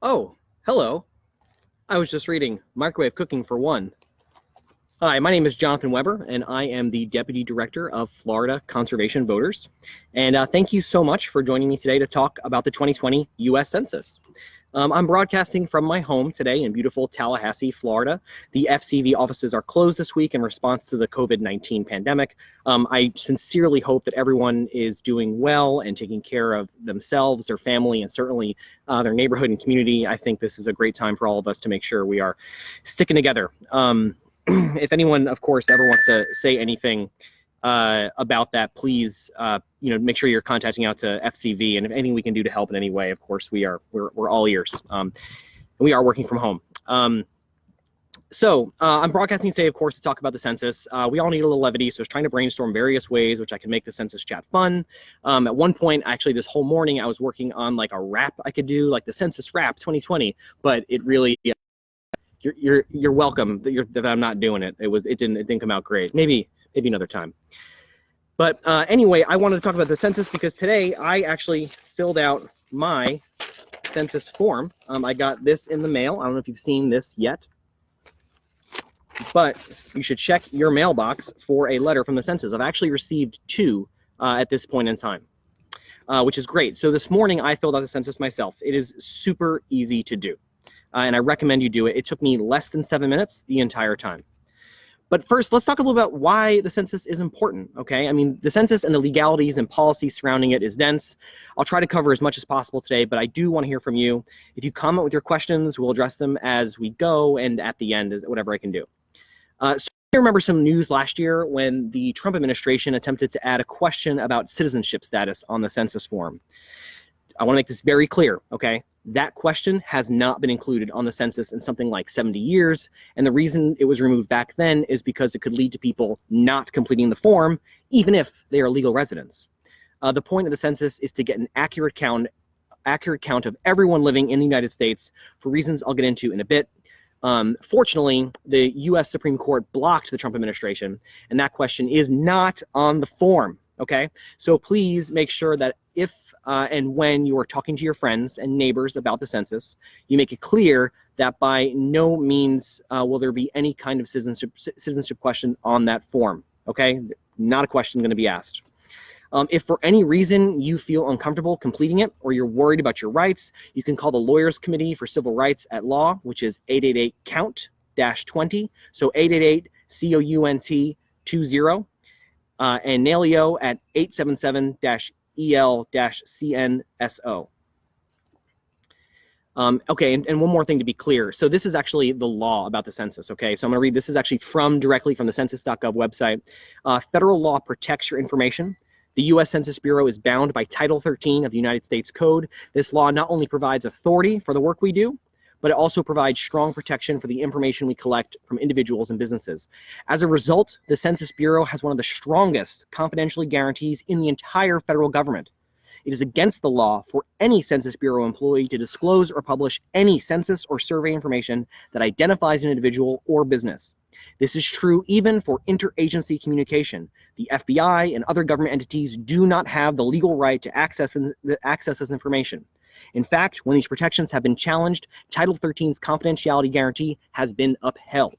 Oh, hello. I was just reading Microwave Cooking for One. Hi, my name is Jonathan Weber, and I am the Deputy Director of Florida Conservation Voters. And thank you so much for joining me today to talk about the 2020 U.S. Census. I'm broadcasting from my home today in beautiful Tallahassee, Florida. The FCV offices are closed this week in response to the COVID-19 pandemic. I sincerely hope that everyone is doing well and taking care of themselves, their family, and certainly their neighborhood and community. I think this is a great time for all of us to make sure we are sticking together. If anyone, of course, ever wants to say anything about that, please, make sure you're contacting out to FCV, and if anything we can do to help in any way, of course, we're all ears. And we are working from home. I'm broadcasting today, of course, to talk about the census. We all need a little levity, so I was trying to brainstorm various ways which I can make the census chat fun. At one point, actually, this whole morning, I was working on like a rap I could do, like the Census Rap 2020, but it really, you're welcome that I'm not doing it. It didn't come out great. Maybe another time. But anyway, I wanted to talk about the census because today I actually filled out my census form. I got this in the mail. I don't know if you've seen this yet, but you should check your mailbox for a letter from the census. I've actually received two at this point in time, which is great. So this morning I filled out the census myself. It is super easy to do, and I recommend you do it. It took me less than 7 minutes the entire time. But first, let's talk a little about why the census is important, okay? I mean, the census and the legalities and policies surrounding it is dense. I'll try to cover as much as possible today, but I do want to hear from you. If you comment with your questions, we'll address them as we go, and at the end, whatever I can do. So I remember some news last year when the Trump administration attempted to add a question about citizenship status on the census form. I want to make this very clear, okay? That question has not been included on the census in something like 70 years, and the reason it was removed back then is because it could lead to people not completing the form, even if they are legal residents. The point of the census is to get an accurate count of everyone living in the United States for reasons I'll get into in a bit. Fortunately, the U.S. Supreme Court blocked the Trump administration, and that question is not on the form, okay? So please make sure that if and when you are talking to your friends and neighbors about the census, you make it clear that by no means will there be any kind of citizenship question on that form, okay? Not a question going to be asked. If for any reason you feel uncomfortable completing it or you're worried about your rights, you can call the Lawyers Committee for Civil Rights at Law, which is 888-COUNT-20, so 888-COUNT-20, and NALIO at 877-EL-CNSO. Okay, and one more thing to be clear. So this is actually the law about the census, okay? So I'm going to read, this is actually directly from the census.gov website. Federal law protects your information. The U.S. Census Bureau is bound by Title 13 of the United States Code. This law not only provides authority for the work we do, but it also provides strong protection for the information we collect from individuals and businesses. As a result, the Census Bureau has one of the strongest confidentiality guarantees in the entire federal government. It is against the law for any Census Bureau employee to disclose or publish any census or survey information that identifies an individual or business. This is true even for interagency communication. The FBI and other government entities do not have the legal right to access this information. In fact, when these protections have been challenged, Title 13's confidentiality guarantee has been upheld.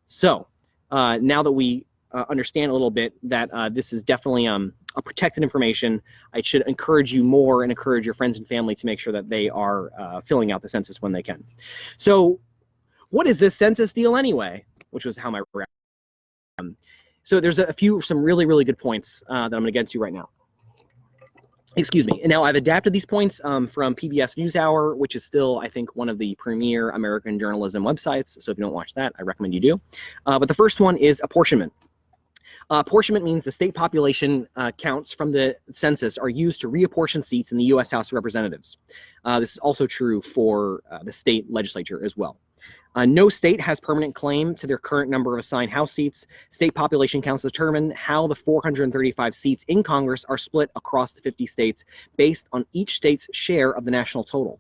So now that we understand a little bit that this is definitely a protected information, I should encourage you more and encourage your friends and family to make sure that they are filling out the census when they can. So what is this census deal anyway? Which was how my so there's some really, really good points that I'm going to get to right now. Excuse me. And now I've adapted these points from PBS NewsHour, which is still, I think, one of the premier American journalism websites. So if you don't watch that, I recommend you do. But the first one is apportionment. Apportionment means the state population counts from the census are used to reapportion seats in the U.S. House of Representatives. This is also true for the state legislature as well. No state has permanent claim to their current number of assigned House seats. State population counts determine how the 435 seats in Congress are split across the 50 states based on each state's share of the national total.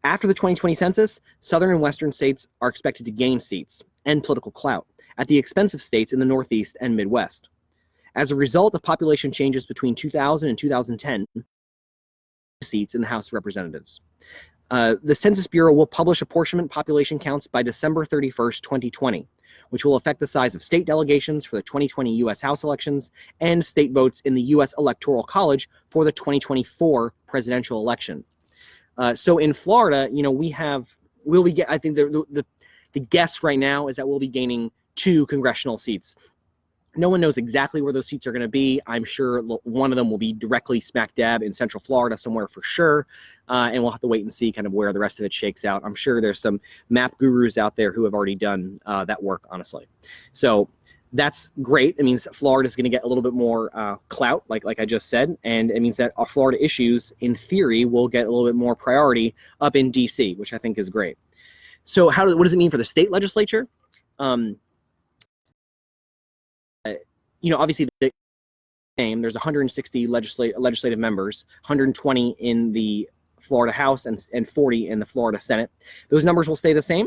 After the 2020 census, southern and western states are expected to gain seats and political clout at the expense of states in the Northeast and Midwest. As a result of population changes between 2000 and 2010, seats in the House of Representatives. The Census Bureau will publish apportionment population counts by December 31st, 2020, which will affect the size of state delegations for the 2020 U.S. House elections and state votes in the U.S. Electoral College for the 2024 presidential election. So in Florida, you know, I think the guess right now is that we'll be gaining 2 congressional seats. No one knows exactly where those seats are going to be. I'm sure one of them will be directly smack dab in Central Florida somewhere for sure, and we'll have to wait and see kind of where the rest of it shakes out. I'm sure there's some map gurus out there who have already done that work, honestly. So that's great. It means Florida is going to get a little bit more clout, like I just said, and it means that our Florida issues, in theory, will get a little bit more priority up in D.C., which I think is great. So what does it mean for the state legislature? You know, obviously the same. There's 160 legislative members, 120 in the Florida House and 40 in the Florida Senate. Those numbers will stay the same,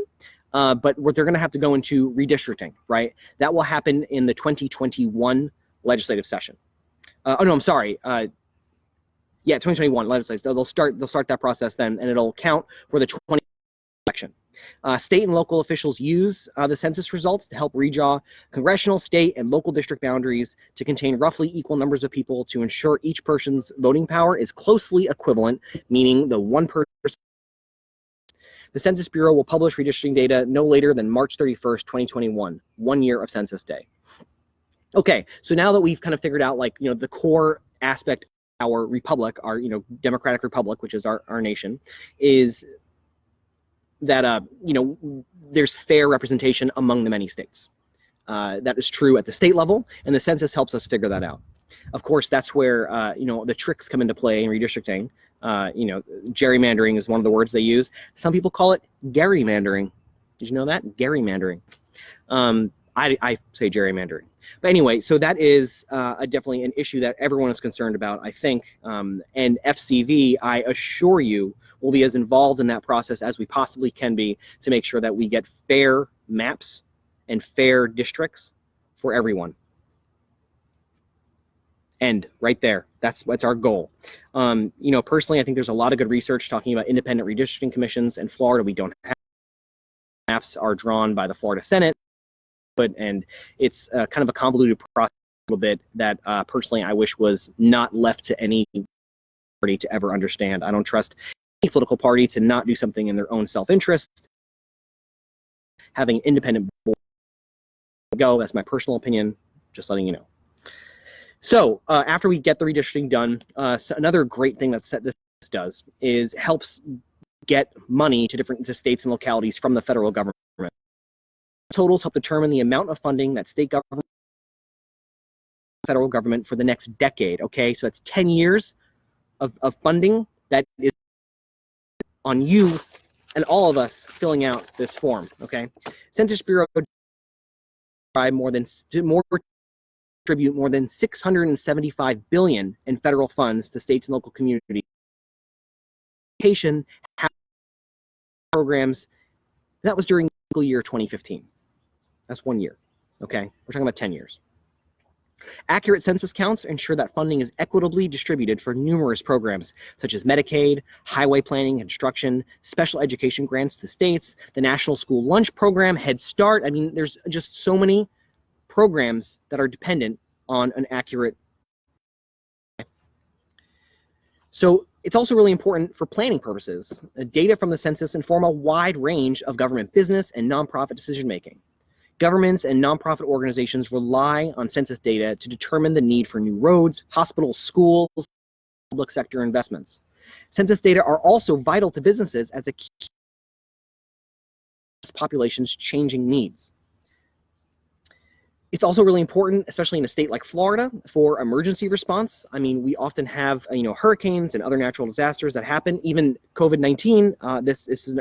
but what they're going to have to go into redistricting, right? That will happen in the 2021 legislative session. Oh no, I'm sorry. Yeah, 2021 legislative. They'll start that process then, and it'll count for the 2020 election. State and local officials use the census results to help redraw congressional, state, and local district boundaries to contain roughly equal numbers of people to ensure each person's voting power is closely equivalent, meaning the one person. The Census Bureau will publish redistricting data no later than March 31st, 2021, 1 year of Census Day. Okay, so now that we've kind of figured out, like, you know, the core aspect of our republic, our, you know, democratic republic, which is our nation, is that, you know, there's fair representation among the many states. That is true at the state level, and the census helps us figure that out. Of course, that's where, you know, the tricks come into play in redistricting. You know, gerrymandering is one of the words they use. Some people call it gerrymandering. Did you know that? Gerrymandering. I say gerrymandering. But anyway, so that is definitely an issue that everyone is concerned about, I think. And FCV, I assure you, will be as involved in that process as we possibly can be to make sure that we get fair maps and fair districts for everyone. End right there. That's our goal. You know, personally, I think there's a lot of good research talking about independent redistricting commissions. In Florida, we don't have maps are drawn by the Florida Senate, and it's kind of a convoluted process a little bit that personally I wish was not left to any party to ever understand. I don't trust any political party to not do something in their own self-interest. Having independent board go, that's my personal opinion, just letting you know. So after we get the redistricting done, so another great thing that this does is helps get money to states and localities from the federal government. Totals help determine the amount of funding that state government, federal government for the next decade. Okay, so that's 10 years of funding that is on you and all of us filling out this form. Okay, Census Bureau distribute more than $675 billion in federal funds to states and local communities. Education programs. That was during fiscal year 2015. That's 1 year. Okay, we're talking about 10 years. Accurate census counts ensure that funding is equitably distributed for numerous programs such as Medicaid, highway planning, construction, special education grants to states, the National School Lunch Program, Head Start. I mean, there's just so many programs that are dependent on an accurate. So it's also really important for planning purposes. Data from the census inform a wide range of government business and nonprofit decision making. Governments and nonprofit organizations rely on census data to determine the need for new roads, hospitals, schools, public sector investments. Census data are also vital to businesses as a key to population's changing needs. It's also really important, especially in a state like Florida, for emergency response. I mean, we often have, you know, hurricanes and other natural disasters that happen. Even COVID-19, this is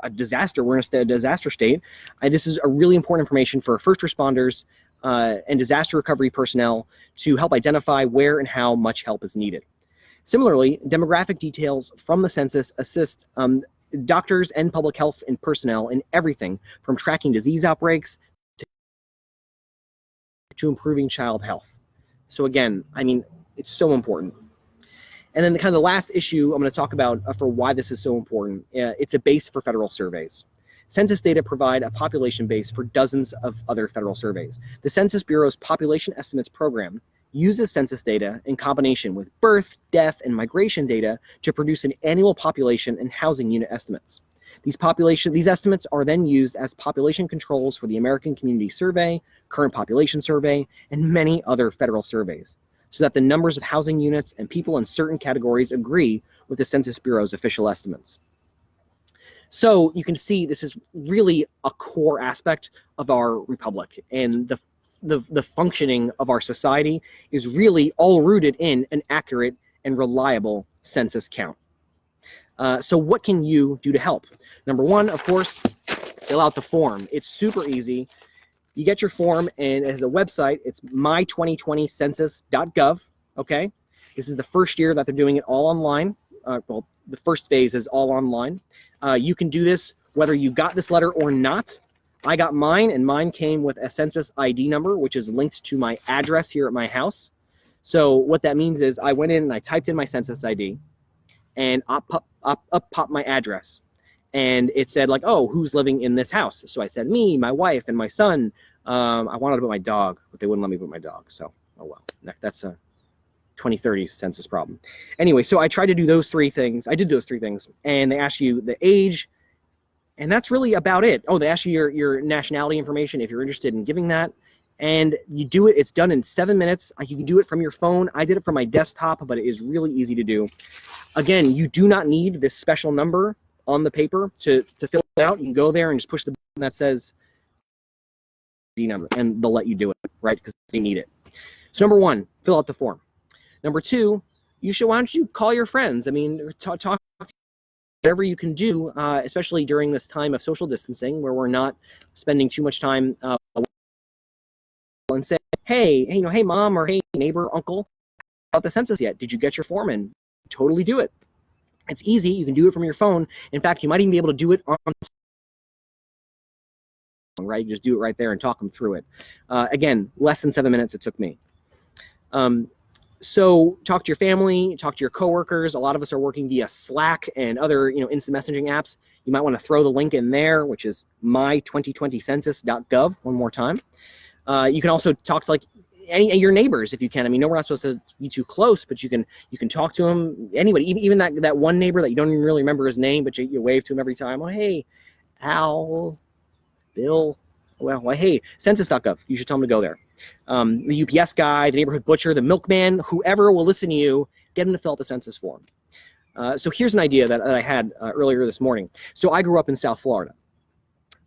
a disaster. We're in a disaster state. This is a really important information for first responders and disaster recovery personnel to help identify where and how much help is needed. Similarly, demographic details from the census assist doctors and public health and personnel in everything from tracking disease outbreaks to improving child health. So again, I mean, it's so important. And then kind of the last issue I'm going to talk about for why this is so important, it's a base for federal surveys. Census data provide a population base for dozens of other federal surveys. The Census Bureau's Population Estimates Program uses census data in combination with birth, death, and migration data to produce an annual population and housing unit estimates. These estimates are then used as population controls for the American Community Survey, Current Population Survey, and many other federal surveys, so that the numbers of housing units and people in certain categories agree with the Census Bureau's official estimates. So you can see this is really a core aspect of our republic, and the functioning of our society is really all rooted in an accurate and reliable census count. So what can you do to help? Number one, of course, fill out the form. It's super easy. You get your form, and it has a website. It's my2020census.gov. Okay, this is the first year that they're doing it all online. Well, the first phase is all online. You can do this whether you got this letter or not. I got mine, and mine came with a census ID number, which is linked to my address here at my house. So what that means is I went in and I typed in my census ID, and up popped my address. And it said, like, oh, who's living in this house? So I said, me, my wife, and my son. I wanted to put my dog, but they wouldn't let me put my dog. So, oh well, that's a 2030 census problem. Anyway, so I tried to do those three things. I did those three things, and they ask you the age, and that's really about it. Oh, they ask you your nationality information if you're interested in giving that, and you do it. It's done in 7 minutes. You can do it from your phone. I did it from my desktop, but it is really easy to do. Again, you do not need this special number on the paper to fill it out. You can go there and just push the button that says D number, and they'll let you do it, right? Because they need it. So number one, fill out the form. Number two, why don't you call your friends? I mean, talk whatever you can do, especially during this time of social distancing where we're not spending too much time and say, hey, hey, mom, or hey, neighbor, uncle, about the census yet? Did you get your form in? Totally do it. It's easy. You can do it from your phone. In fact, you might even be able to do it on right? You just do it right there and talk them through it. Again, less than 7 minutes it took me. So talk to your family, talk to your coworkers. A lot of us are working via Slack and other, instant messaging apps. You might want to throw the link in there, which is my2020census.gov. One more time. You can also talk to your neighbors if you can. I mean, no, we're not supposed to be too close, but you can talk to them. Anybody, even that one neighbor that you don't even really remember his name, but you wave to him every time. Oh, hey, Al, Bill. Well, hey, census.gov. You should tell them to go there. The UPS guy, the neighborhood butcher, the milkman, whoever will listen to you, get them to fill out the census form. So here's an idea that I had earlier this morning. So I grew up in South Florida,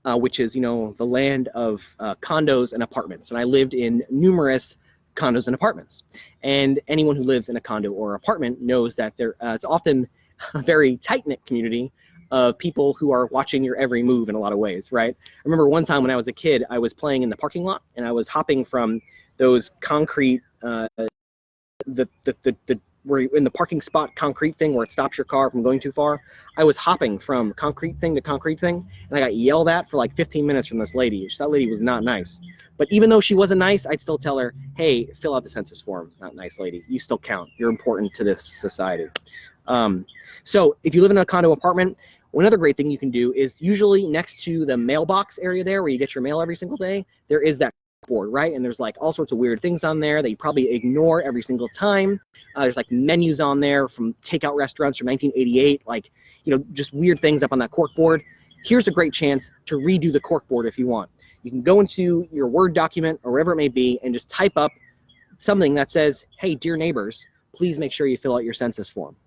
which is, the land of condos and apartments. And I lived in numerous condos and apartments. And anyone who lives in a condo or apartment knows that it's often a very tight-knit community of people who are watching your every move in a lot of ways, right? I remember one time when I was a kid, I was playing in the parking lot, and I was hopping from those concrete, where in the parking spot concrete thing where it stops your car from going too far. I was hopping from concrete thing to concrete thing, and I got yelled at for like 15 minutes from this lady. That lady was not nice. But even though she wasn't nice, I'd still tell her, hey, fill out the census form. Not nice lady. You still count. You're important to this society. So if you live in a condo apartment, another great thing you can do is usually next to the mailbox area there where you get your mail every single day, there is that board, right? And there's like all sorts of weird things on there that you probably ignore every single time. There's like menus on there from takeout restaurants from 1988, just weird things up on that cork board. Here's a great chance to redo the cork board if you want. You can go into your Word document or whatever it may be and just type up something that says, hey, dear neighbors, please make sure you fill out your census form.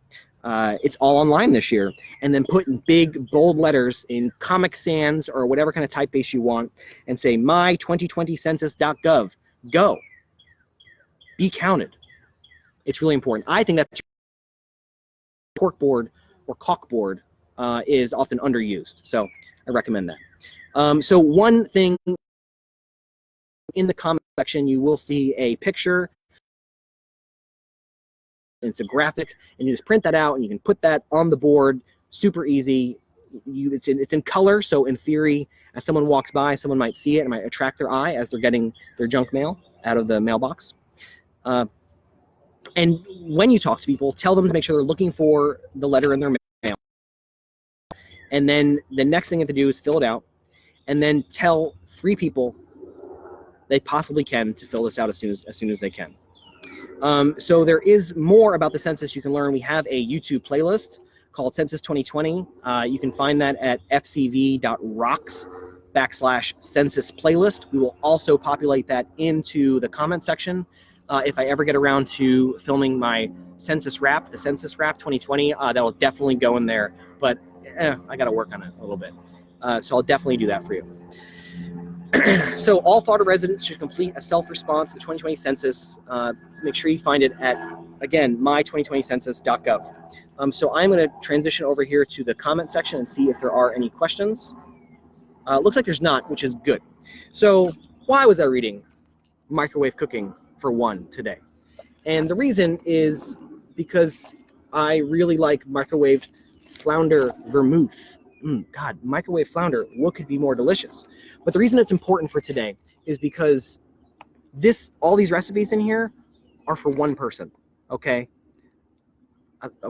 It's all online this year, and then put in big, bold letters in Comic Sans or whatever kind of typeface you want, and say, my2020census.gov. Go. Be counted. It's really important. I think that corkboard or caulkboard is often underused, so I recommend that. So one thing in the comment section, you will see a picture. It's a graphic, and you just print that out, and you can put that on the board. Super easy. It's in color, so in theory, as someone walks by, someone might see it and might attract their eye as they're getting their junk mail out of the mailbox. And when you talk to people, tell them to make sure they're looking for the letter in their mail. And then the next thing you have to do is fill it out, and then tell 3 people they possibly can to fill this out as soon as they can. So there is more about the census you can learn. We have a YouTube playlist called Census 2020. You can find that at fcv.rocks/census playlist. We will also populate that into the comment section. If I ever get around to filming my census wrap, the census wrap 2020, that will definitely go in there. But I got to work on it a little bit. So I'll definitely do that for you. So all Florida residents should complete a self-response to the 2020 census. Make sure you find it at, again, my2020census.gov. So I'm going to transition over here to the comment section and see if there are any questions. Looks like there's not, which is good. So why was I reading microwave cooking for one today? And the reason is because I really like microwaved flounder vermouth. God, microwave flounder, what could be more delicious? But the reason it's important for today is because all these recipes in here are for one person, okay?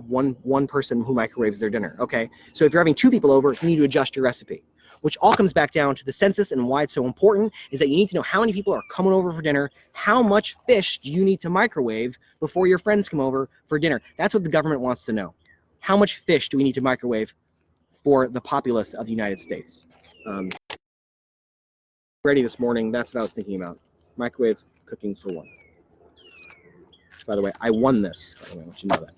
One person who microwaves their dinner, okay? So if you're having 2 people over, you need to adjust your recipe, which all comes back down to the census, and why it's so important is that you need to know how many people are coming over for dinner, how much fish do you need to microwave before your friends come over for dinner. That's what the government wants to know. How much fish do we need to microwave for the populace of the United States? Ready this morning, that's what I was thinking about. Microwave cooking for one. By the way, I won this. By the way, I want you to know that.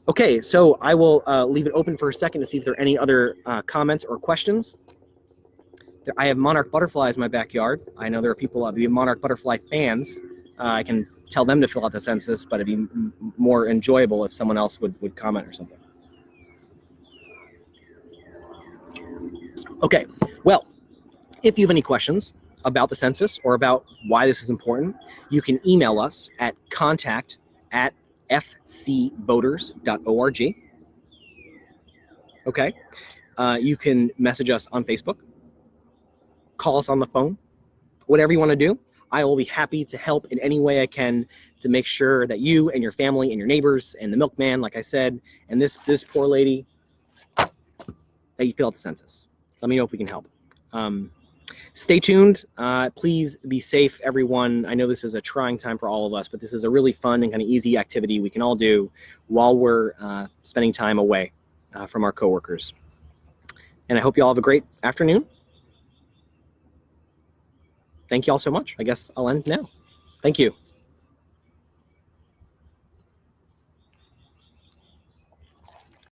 Okay, so I will leave it open for a second to see if there are any other comments or questions. I have monarch butterflies in my backyard. I know there are people, monarch butterfly fans. I can tell them to fill out the census, but it'd be more enjoyable if someone else would comment or something. Okay, well, if you have any questions about the census or about why this is important, you can email us at contact@fcvoters.org. Okay, you can message us on Facebook, call us on the phone, whatever you want to do. I will be happy to help in any way I can to make sure that you and your family and your neighbors and the milkman, like I said, and this poor lady, that you fill out the census. Let me know if we can help. Stay tuned. Please be safe, everyone. I know this is a trying time for all of us, but this is a really fun and kind of easy activity we can all do while we're spending time away from our coworkers. And I hope you all have a great afternoon. Thank you all so much. I guess I'll end now. Thank you.